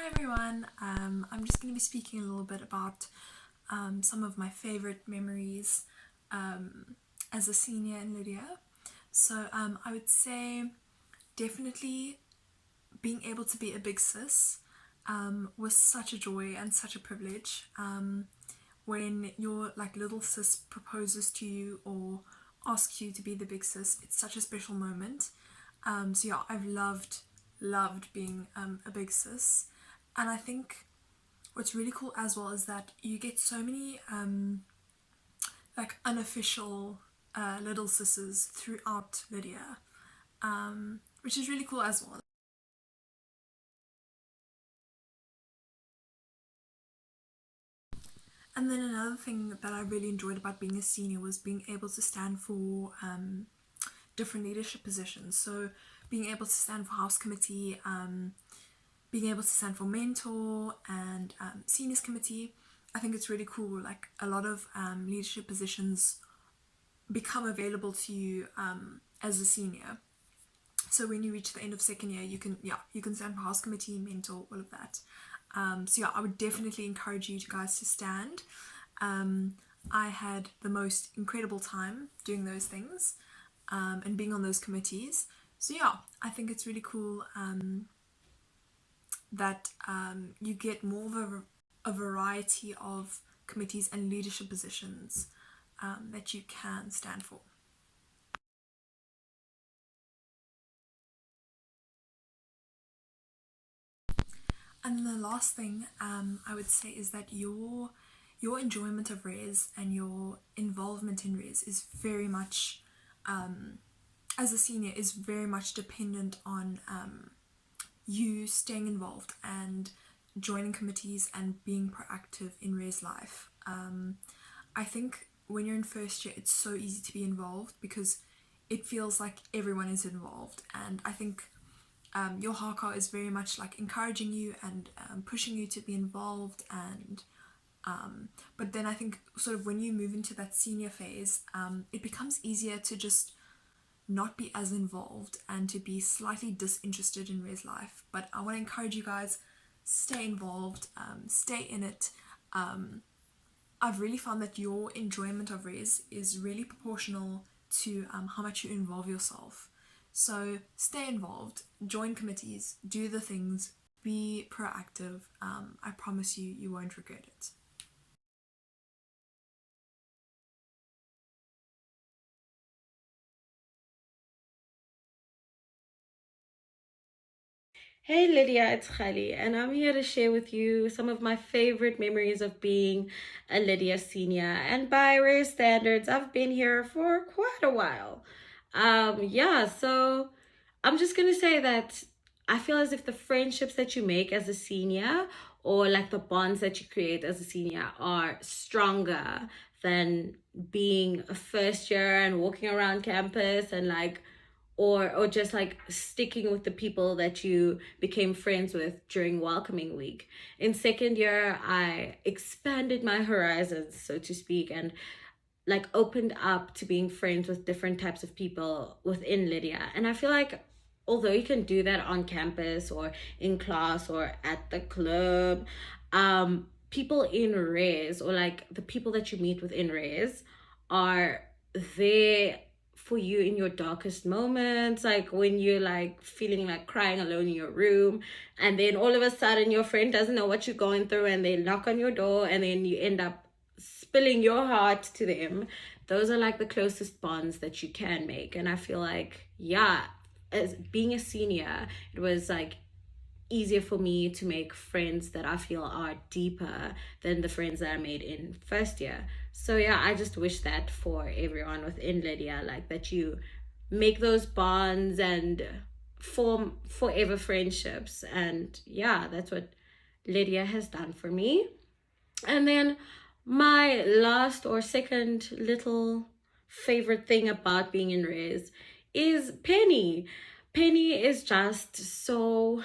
Hi everyone, I'm just going to be speaking a little bit about some of my favorite memories as a senior in Lydia. So I would say definitely being able to be a big sis was such a joy and such a privilege. When your little sis proposes to you or asks you to be the big sis, it's such a special moment. So yeah, I've loved being a big sis, and I think what's really cool as well is that you get so many unofficial little sisters throughout Lydia, which is really cool as well. And then another thing that I really enjoyed about being a senior was being able to stand for different leadership positions. So being able to stand for house committee, being able to stand for mentor and seniors committee. I think it's really cool. Like a lot of leadership positions become available to you as a senior. So when you reach the end of second year, you can stand for house committee, mentor, all of that. So yeah, I would definitely encourage you guys to stand. I had the most incredible time doing those things and being on those committees. So yeah, I think it's really cool that you get more of a variety of committees and leadership positions that you can stand for. And then the last thing I would say is that your enjoyment of res and your involvement in res is very much, as a senior, is very much dependent on you staying involved and joining committees and being proactive in res life. I think when you're in first year, it's so easy to be involved because it feels like everyone is involved, and I think your haka is very much like encouraging you and pushing you to be involved. And but then I think sort of when you move into that senior phase, it becomes easier to just not be as involved and to be slightly disinterested in res life. But I want to encourage you guys, stay involved, stay in it. I've really found that your enjoyment of res is really proportional to how much you involve yourself. So stay involved, join committees, do the things, be proactive. I promise you, you won't regret it. Hey Lydia, it's Khali, and I'm here to share with you some of my favorite memories of being a Lydia senior. And by race standards, I've been here for quite a while. So I'm just gonna say that I feel as if the friendships that you make as a senior, or like the bonds that you create as a senior, are stronger than being a first year and walking around campus and or just like sticking with the people that you became friends with during welcoming week. In second year, I expanded my horizons, so to speak, and like opened up to being friends with different types of people within Lydia. And I feel like although you can do that on campus or in class or at the club, people in res, or like the people that you meet within res, are there for you in your darkest moments, like when you're like feeling like crying alone in your room, and then all of a sudden your friend doesn't know what you're going through and they knock on your door and then you end up spilling your heart to them. Those are like the closest bonds that you can make. And I feel like, yeah, as being a senior, it was like easier for me to make friends that I feel are deeper than the friends that I made in first year. So yeah, I just wish that for everyone within Lydia, like that you make those bonds and form forever friendships. And yeah, that's what Lydia has done for me. And then my last or second little favorite thing about being in res is Penny. Penny is just so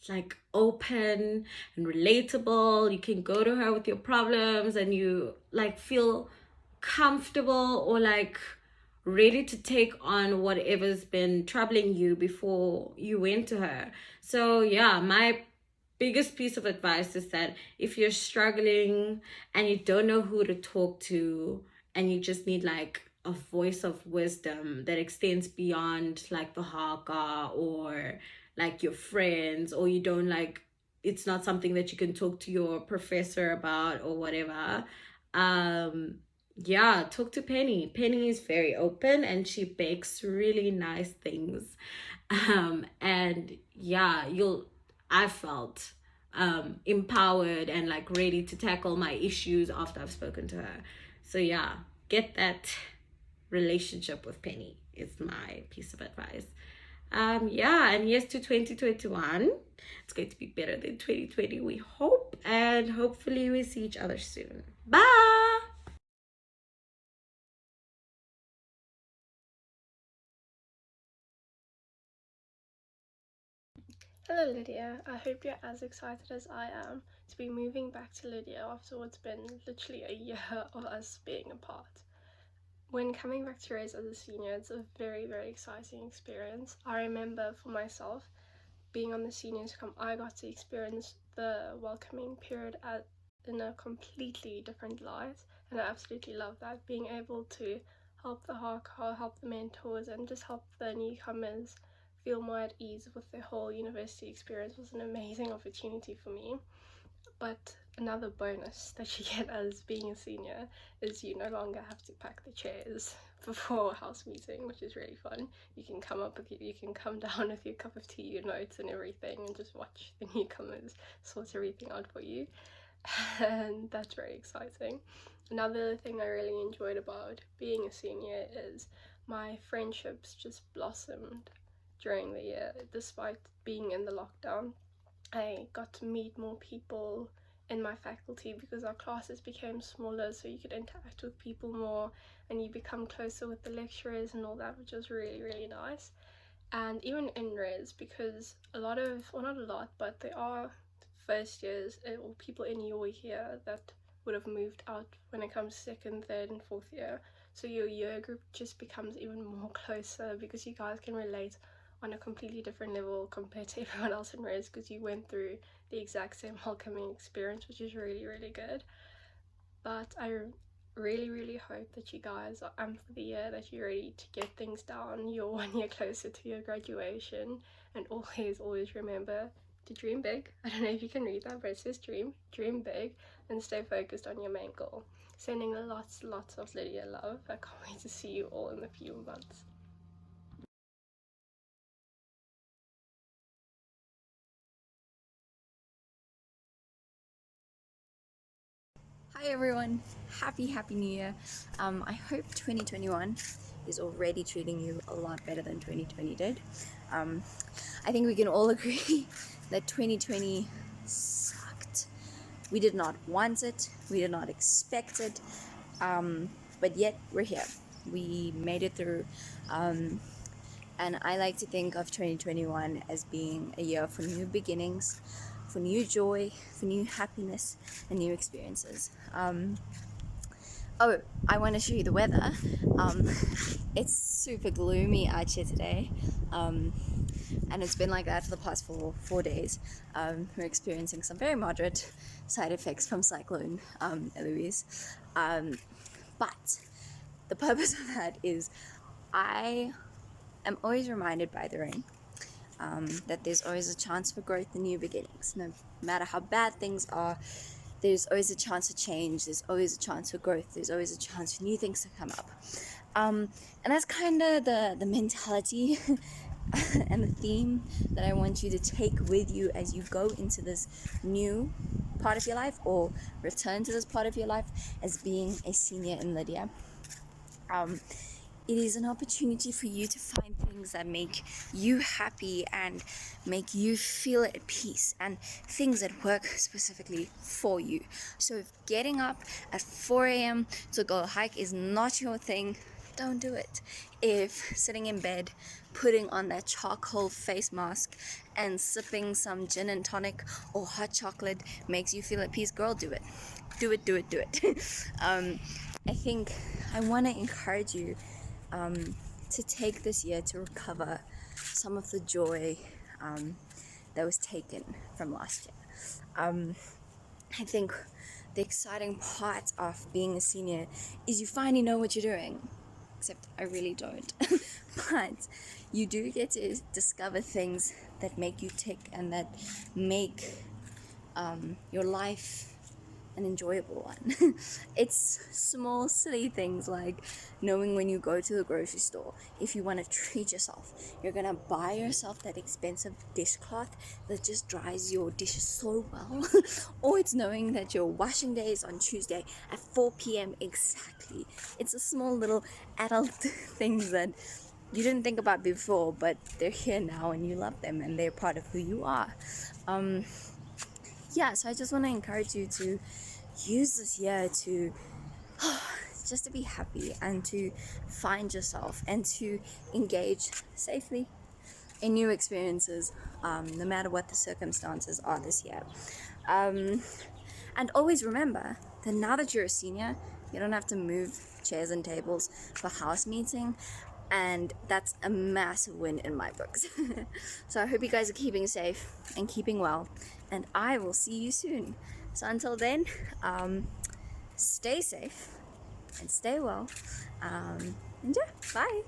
like open and relatable. You can go to her with your problems and you like feel comfortable or like ready to take on whatever's been troubling you before you went to her. So yeah, my biggest piece of advice is that if you're struggling and you don't know who to talk to, and you just need like a voice of wisdom that extends beyond like the haka or like your friends, or you don't like, it's not something that you can talk to your professor about or whatever, um yeah, talk to Penny. Penny is very open and she bakes really nice things. And yeah, I felt empowered and like ready to tackle my issues after I've spoken to her. So yeah, get that relationship with Penny is my piece of advice. Yeah, and yes to 2021. It's going to be better than 2020, we hope, and hopefully we see each other soon. Bye. Hello Lydia, I hope you're as excited as I am to be moving back to Lydia after what's been literally a year of us being apart. When coming back to Raise as a senior, it's a very, very exciting experience. I remember for myself, being on the Seniors Comm, I got to experience the welcoming period in a completely different light, and I absolutely love that. Being able to help the hardcore, help the mentors, and just help the newcomers feel more at ease with their whole university experience was an amazing opportunity for me. But another bonus that you get as being a senior is you no longer have to pack the chairs before a house meeting, which is really fun. You can come down with your cup of tea, your notes and everything, and just watch the newcomers sort everything out for you. And that's very exciting. Another thing I really enjoyed about being a senior is my friendships just blossomed during the year. Despite being in the lockdown, I got to meet more people in my faculty because our classes became smaller, so you could interact with people more and you become closer with the lecturers and all that, which was really, really nice. And even in res, because a lot of, well, not a lot, but there are first years or people in your year that would have moved out when it comes second, third, and fourth year. So your year group just becomes even more closer because you guys can relate on a completely different level compared to everyone else in res because you went through the exact same welcoming experience, which is really, really good. But I really, really hope that you guys are amped for the year, that you're ready to get things down. You're 1 year closer to your graduation, and always, always remember to dream big. I don't know if you can read that, but it says dream big, and stay focused on your main goal. Sending lots, lots of Lydia love. I can't wait to see you all in a few months. Hi everyone, happy new year. I hope 2021 is already treating you a lot better than 2020 did. I think we can all agree that 2020 sucked. We did not want it, we did not expect it, but yet we're here. We made it through, and I like to think of 2021 as being a year for new beginnings, for new joy, for new happiness, and new experiences. Oh, I want to show you the weather. It's super gloomy out here today, and it's been like that for the past four days. We're experiencing some very moderate side effects from Cyclone Eloise, but the purpose of that is I am always reminded by the rain that there's always a chance for growth and new beginnings. No matter how bad things are, there's always a chance for change, there's always a chance for growth, there's always a chance for new things to come up. And that's kind of the mentality and the theme that I want you to take with you as you go into this new part of your life or return to this part of your life as being a senior in Lydia. It is an opportunity for you to find things that make you happy and make you feel at peace, and things that work specifically for you. So if getting up at 4 a.m. to go hike is not your thing, don't do it. If sitting in bed, putting on that charcoal face mask and sipping some gin and tonic or hot chocolate makes you feel at peace, girl, do it. Do it. I think I want to encourage you to take this year to recover some of the joy that was taken from last year. I think the exciting part of being a senior is you finally know what you're doing. Except I really don't. But you do get to discover things that make you tick and that make your life an enjoyable one. It's small, silly things like knowing when you go to the grocery store, if you want to treat yourself, you're gonna buy yourself that expensive dishcloth that just dries your dishes so well. Or it's knowing that your washing day is on Tuesday at 4 p.m. exactly. It's a small little adult things that you didn't think about before, but they're here now and you love them and they're part of who you are. Yeah, so I just want to encourage you to use this year to just to be happy and to find yourself and to engage safely in new experiences, no matter what the circumstances are this year. And always remember that now that you're a senior, you don't have to move chairs and tables for house meeting, and that's a massive win in my books. So I hope you guys are keeping safe and keeping well, and I will see you soon. So until then, stay safe and stay well, and yeah, bye.